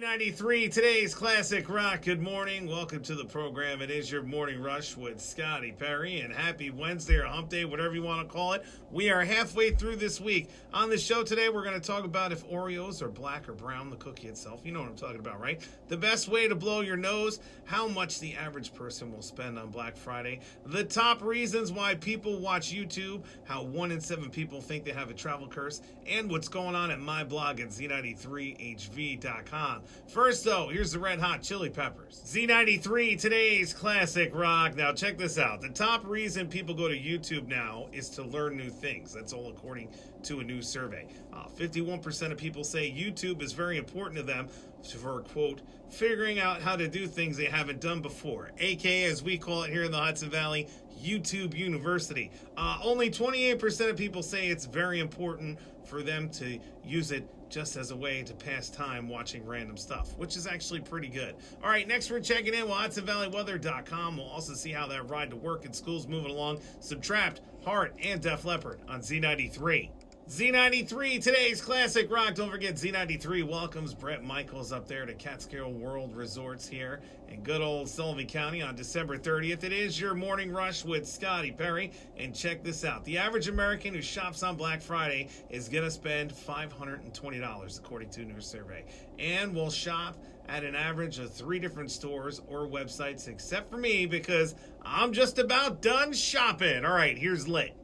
Z93, today's classic rock. Good morning. Welcome to the program. It is your morning rush with Scotty Perry, and happy Wednesday or hump day, whatever you want to call it. We are halfway through this week. On the show today, we're going to talk about if Oreos are black or brown, the cookie itself. You know what I'm talking about, right? The best way to blow your nose, how much the average person will spend on Black Friday, the top reasons why people watch YouTube, how 1 in 7 people think they have a travel curse, and what's going on at my blog at z93hv.com. First, though, here's the Red Hot Chili Peppers. Z93, today's classic rock. Now, check this out. The top reason people go to YouTube now is to learn new things. That's all according to a new survey. 51% of people say YouTube is very important to them for, quote, figuring out how to do things they haven't done before, aka, as we call it here in the Hudson Valley, YouTube University. Only 28% of people say it's very important for them to use it just as a way to pass time watching random stuff, which is actually pretty good. All right, next we're checking in with HudsonValleyWeather.com. We'll also see how that ride to work and school's moving along. Some Trapped, Heart, and Def Leppard on Z93. Z93, today's classic rock. Don't forget, Z93 welcomes Brett Michaels up there to Catskill World Resorts here in good old Sullivan County on December 30th. It is your morning rush with Scotty Perry. And check this out. The average American who shops on Black Friday is going to spend $520, according to a new survey. And will shop at an average of 3 different stores or websites, except for me, because I'm just about done shopping. All right, here's lit.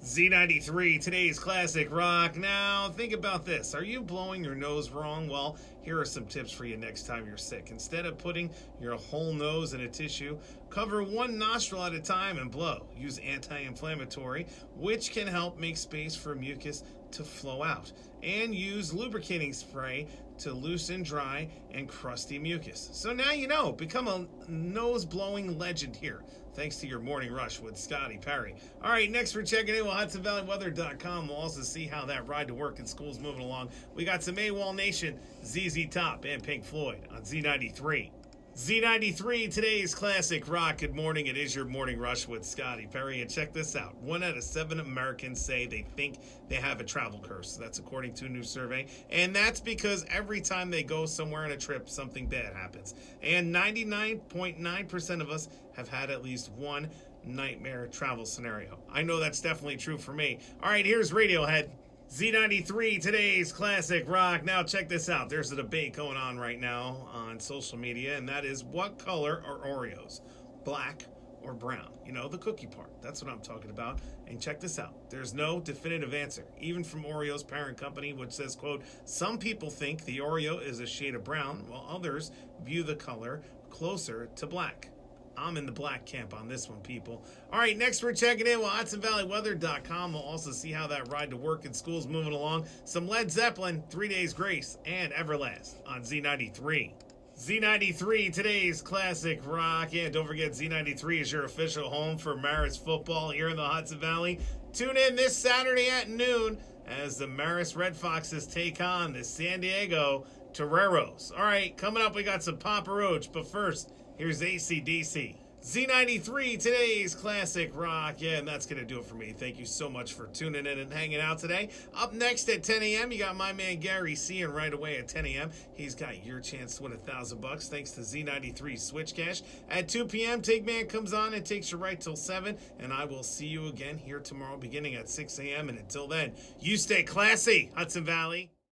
Z93, today's classic rock. Now, think about this. Are you blowing your nose wrong? Well, here are some tips for you next time you're sick. Instead of putting your whole nose in a tissue, cover one nostril at a time and blow. Use anti-inflammatory, which can help make space for mucus to flow out. And use lubricating spray to loosen dry and crusty mucus. So now you know. Become a nose-blowing legend here, thanks to your morning rush with Scotty Perry. All right, next we're checking in with HudsonValleyWeather.com. We'll also see how that ride to work and school's moving along. We got some AWOL Nation, ZZ Top, and Pink Floyd on Z93. Z93, today's classic rock. Good morning. It is your morning rush with Scotty Perry. And check this out. 1 out of 7 Americans say they think they have a travel curse. That's according to a new survey. And that's because every time they go somewhere on a trip, something bad happens. And 99.9% of us have had at least one nightmare travel scenario. I know that's definitely true for me. All right, here's Radiohead. Z93, today's classic rock. Now check this out. There's a debate going on right now on social media, and that is, what color are Oreos? Black or brown? You know, the cookie part. That's what I'm talking about. And check this out. There's no definitive answer, even from Oreo's parent company, which says, quote, some people think the Oreo is a shade of brown, while others view the color closer to black. I'm in the black camp on this one, people. All right, next we're checking in with HudsonValleyWeather.com. We'll also see how that ride to work and school's moving along. Some Led Zeppelin, 3 Days Grace, and Everlast on Z93. Z93, today's classic rock. And don't forget, Z93 is your official home for Marist football here in the Hudson Valley. Tune in this Saturday at noon as the Marist Red Foxes take on the San Diego Toreros. All right, coming up, we got some Papa Roach, but first, here's AC/DC. Z93, today's classic rock. Yeah, and that's going to do it for me. Thank you so much for tuning in and hanging out today. Up next at 10 a.m., you got my man Gary C. And right away at 10 a.m., he's got your chance to win $1,000 thanks to Z93 Switch Cash. At 2 p.m., Tigman comes on and takes you right till 7. And I will see you again here tomorrow beginning at 6 a.m. And until then, you stay classy, Hudson Valley.